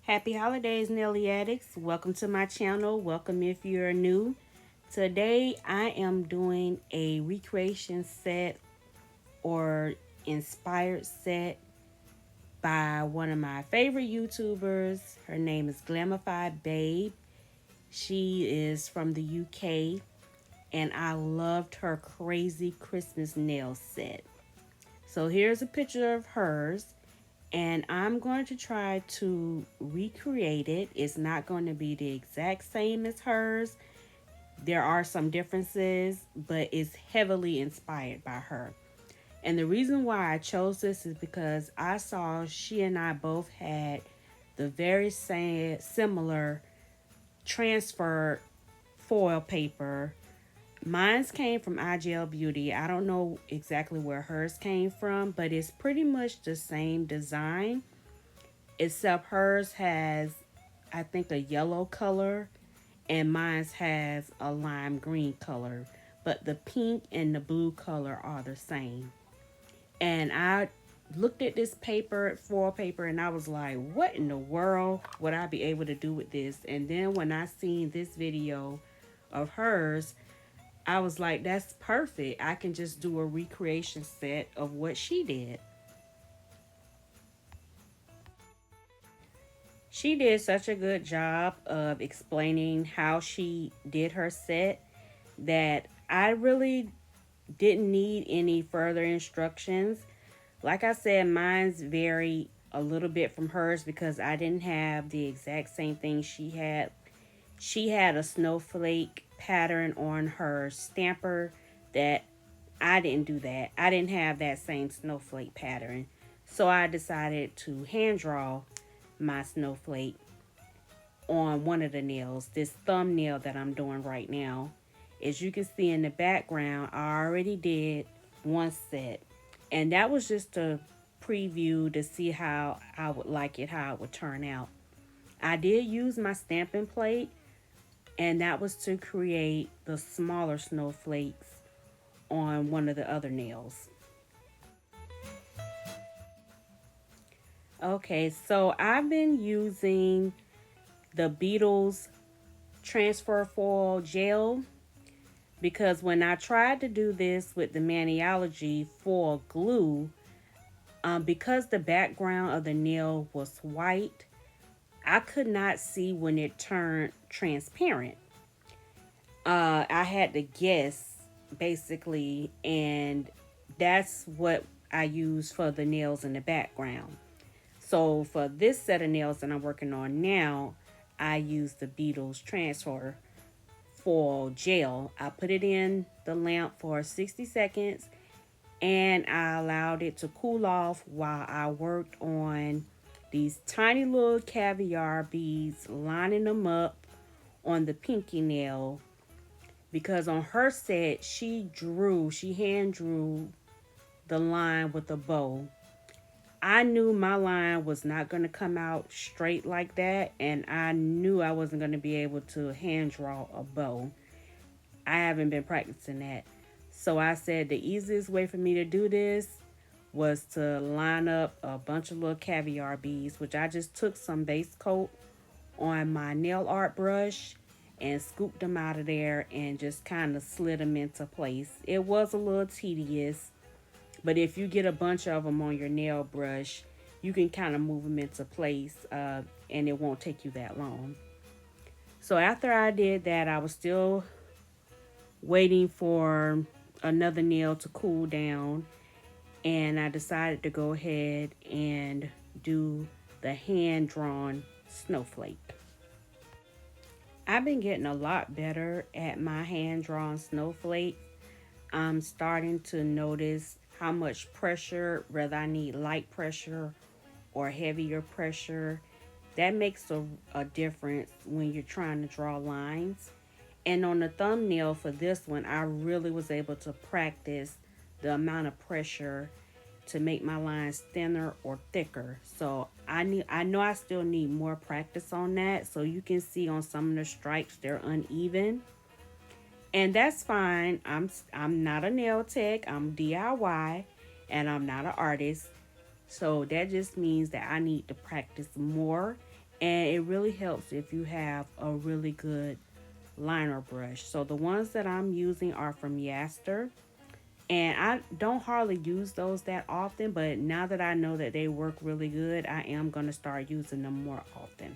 Happy holidays, Nelly Addicts. Welcome to my channel. Welcome if you're new. Today I am doing a recreation set or inspired set by one of my favorite YouTubers. Her name is Glamified Babe. She is from the UK and I loved her crazy Christmas nail set. So here's a picture of hers. And I'm going to try to recreate it. It's not going to be the exact same as hers. There are some differences, but it's heavily inspired by her. And the reason why I chose this is because I saw she and I both had the very same similar transfer foil paper. Mine's came from IGel Beauty. I don't know exactly where hers came from, but it's pretty much the same design, except hers has, I think, a yellow color, and mine's has a lime green color. But the pink and the blue color are the same. And I looked at this paper, foil paper, and I was like, what in the world would I be able to do with this? And then when I seen this video of hers, I was like, that's perfect. I can just do a recreation set of what she did. She did such a good job of explaining how she did her set that I really didn't need any further instructions. Like I said, mine's vary a little bit from hers because I didn't have the exact same thing she had. She had a snowflake pattern on her stamper that I didn't do that. I didn't have that same snowflake pattern. So I decided to hand draw my snowflake on one of the nails, this thumbnail that I'm doing right now. As you can see in the background, I already did one set. And that was just a preview to see how I would like it, how it would turn out. I did use my stamping plate, and that was to create the smaller snowflakes on one of the other nails. Okay, so I've been using the Beetles transfer foil gel because when I tried to do this with the Maniology foil glue, because the background of the nail was white, I could not see when it turned transparent. I had to guess basically, and that's what I use for the nails in the background. So for this set of nails that I'm working on now, I use the Beetles transfer foil gel. I put it in the lamp for 60 seconds and I allowed it to cool off while I worked on these tiny little caviar beads, lining them up on the pinky nail, because on her set she hand drew the line with a bow. I knew my line was not going to come out straight like that, and I knew I wasn't going to be able to hand draw a bow. I haven't been practicing that. So I said the easiest way for me to do this was to line up a bunch of little caviar beads, which I just took some base coat on my nail art brush and scooped them out of there and just kind of slid them into place. It was a little tedious, but if you get a bunch of them on your nail brush, you can kind of move them into place and it won't take you that long. So after I did that, I was still waiting for another nail to cool down, and I decided to go ahead and do the hand-drawn snowflake. I've been getting a lot better at my hand-drawn snowflake. I'm starting to notice how much pressure, whether I need light pressure or heavier pressure. That makes a difference when you're trying to draw lines. And on the thumbnail for this one, I really was able to practice the amount of pressure to make my lines thinner or thicker. So I know I still need more practice on that. So you can see on some of the stripes they're uneven. And that's fine. I'm not a nail tech. I'm DIY and I'm not an artist. So that just means that I need to practice more And it really helps if you have a really good liner brush. So the ones that I'm using are from Yaster. And I don't hardly use those that often, but now that I know that they work really good, I am going to start using them more often.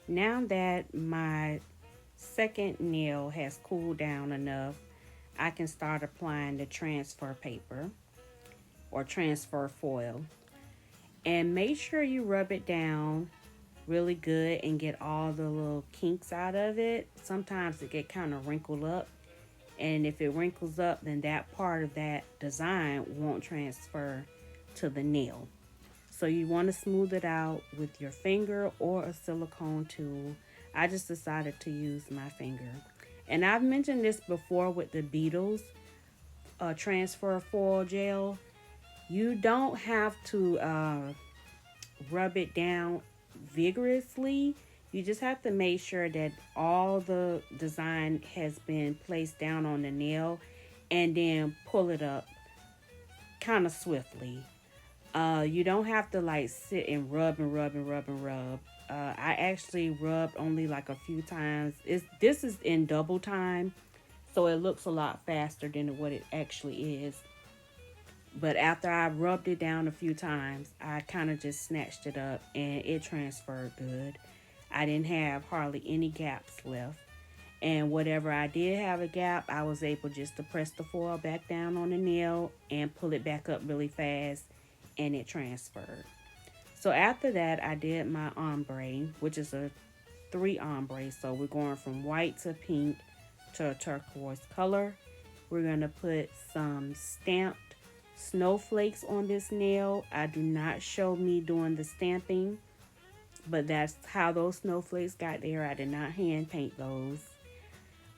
Now that my second nail has cooled down enough, I can start applying the transfer paper or transfer foil. And make sure you rub it down really good and get all the little kinks out of it. Sometimes it get kind of wrinkled up, and if it wrinkles up, then that part of that design won't transfer to the nail. So you want to smooth it out with your finger or a silicone tool. I just decided to use my finger. And I've mentioned this before with the Beetles transfer foil gel. You don't have to rub it down vigorously. You just have to make sure that all the design has been placed down on the nail, and then pull it up kind of swiftly. You don't have to like sit and rub and rub and rub and rub. I actually rubbed only like a few times. This is in double time, so it looks a lot faster than what it actually is. But after I rubbed it down a few times, I kind of just snatched it up and it transferred good. I didn't have hardly any gaps left. And whatever I did have a gap, I was able just to press the foil back down on the nail and pull it back up really fast, and it transferred. So after that, I did my ombre, which is a 3 ombre. So we're going from white to pink to a turquoise color. We're going to put some stamped snowflakes on this nail. I do not show me doing the stamping, but that's how those snowflakes got there. I did not hand paint those.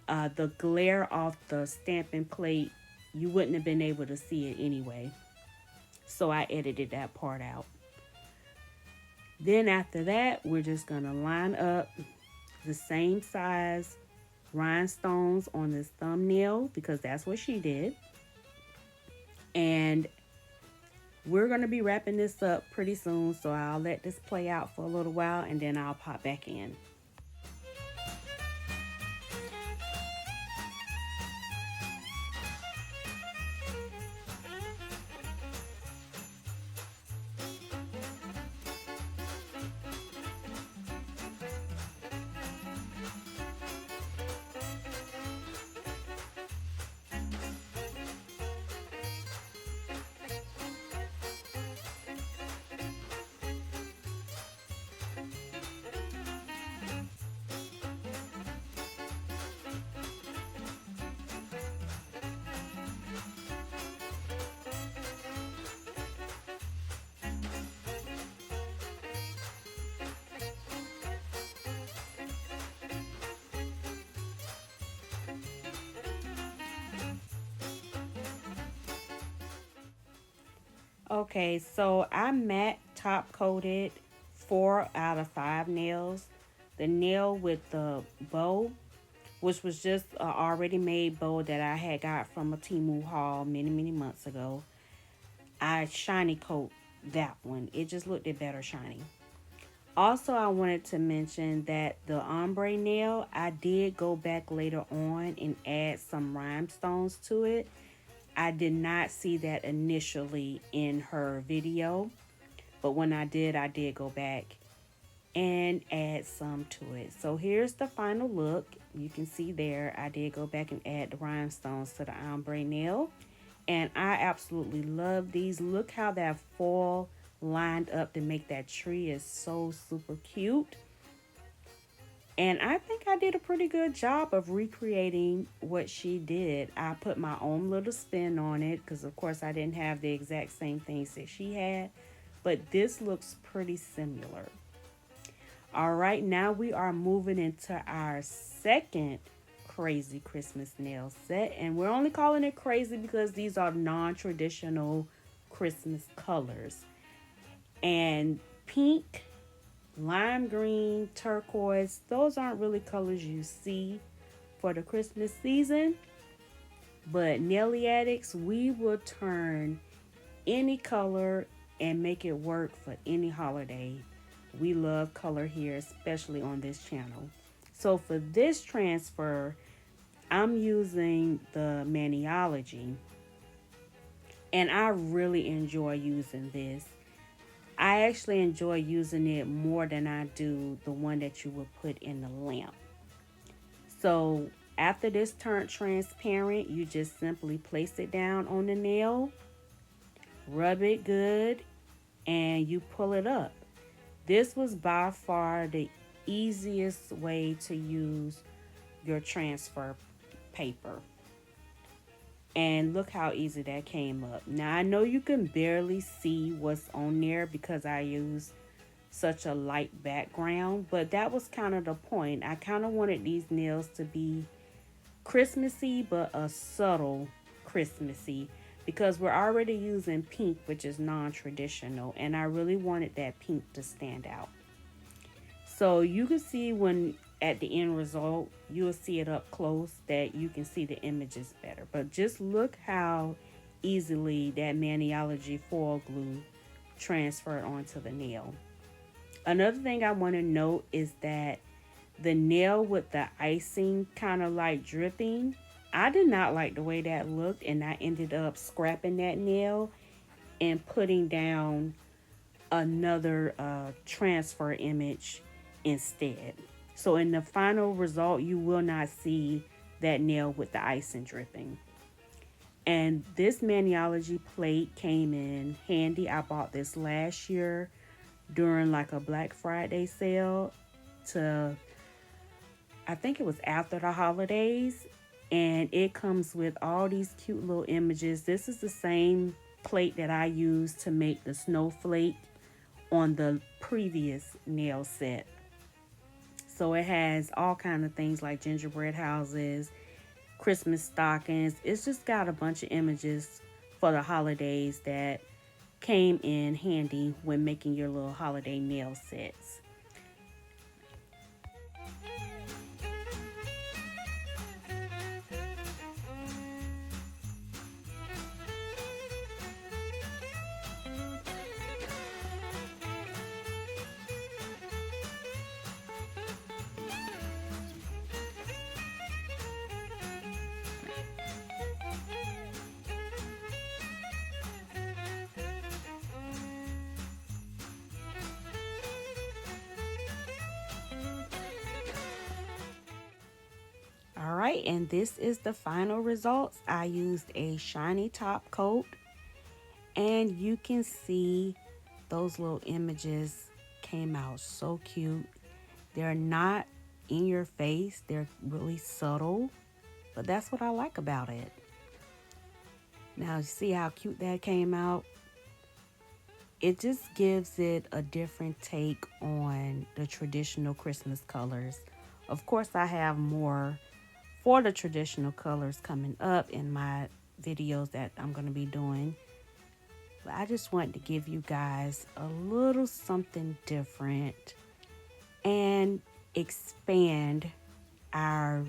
The glare off the stamping plate, you wouldn't have been able to see it anyway, so I edited that part out. Then after that, we're just gonna line up the same size rhinestones on this thumbnail, because that's what she did. And we're going to be wrapping this up pretty soon, so I'll let this play out for a little while and then I'll pop back in. Okay, so I matte top coated 4 out of 5 nails. The nail with the bow, which was just an already made bow that I had got from a Temu haul many months ago. I shiny coat that one. It just looked it better shiny. Also, I wanted to mention that the ombre nail, I did go back later on and add some rhinestones to it. I did not see that initially in her video, but when I did go back and add some to it. So here's the final look. You can see there, I did go back and add the rhinestones to the ombre nail, and I absolutely love these. Look how that foil lined up to make that tree is so super cute. And I think I did a pretty good job of recreating what she did. I put my own little spin on it because, of course, I didn't have the exact same things that she had. But this looks pretty similar. All right, now we are moving into our second crazy Christmas nail set. And we're only calling it crazy because these are non-traditional Christmas colors. And pink, lime green, turquoise, those aren't really colors you see for the Christmas season. But Naily Addicts, we will turn any color and make it work for any holiday. we love color here, especially on this channel. So for this transfer, I'm using the Maniology, and I really enjoy using this. I actually enjoy using it more than I do the one that you would put in the lamp. So after this turned transparent, you just simply place it down on the nail, rub it good, and you pull it up. This was by far the easiest way to use your transfer paper. And look how easy that came up. Now I know you can barely see what's on there because I use such a light background, but that was kind of the point. I kind of wanted these nails to be Christmassy, but a subtle Christmassy, because we're already using pink, which is non-traditional, and I really wanted that pink to stand out. So you can see when at the end result, you'll see it up close that you can see the images better. But just look how easily that Maniology foil glue transferred onto the nail. Another thing I want to note is that the nail with the icing kind of like dripping, I did not like the way that looked, and I ended up scrapping that nail and putting down another transfer image instead. So in the final result, you will not see that nail with the icing dripping. And this Maniology plate came in handy. I bought this last year during like a Black Friday sale to, I think it was after the holidays, and it comes with all these cute little images. This is the same plate that I used to make the snowflake on the previous nail set. So it has all kind of things like gingerbread houses, Christmas stockings. It's just got a bunch of images for the holidays that came in handy when making your little holiday nail sets. All right, and this is the final results. I used a shiny top coat, and you can see those little images came out so cute. They're not in your face, they're really subtle, but that's what I like about it. Now, see how cute that came out? It just gives it a different take on the traditional Christmas colors. Of course, I have more for the traditional colors coming up in my videos that I'm going to be doing. But I just wanted to give you guys a little something different and expand our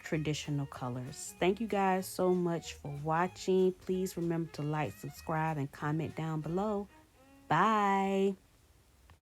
traditional colors. Thank you guys so much for watching. Please remember to like, subscribe, and comment down below. Bye.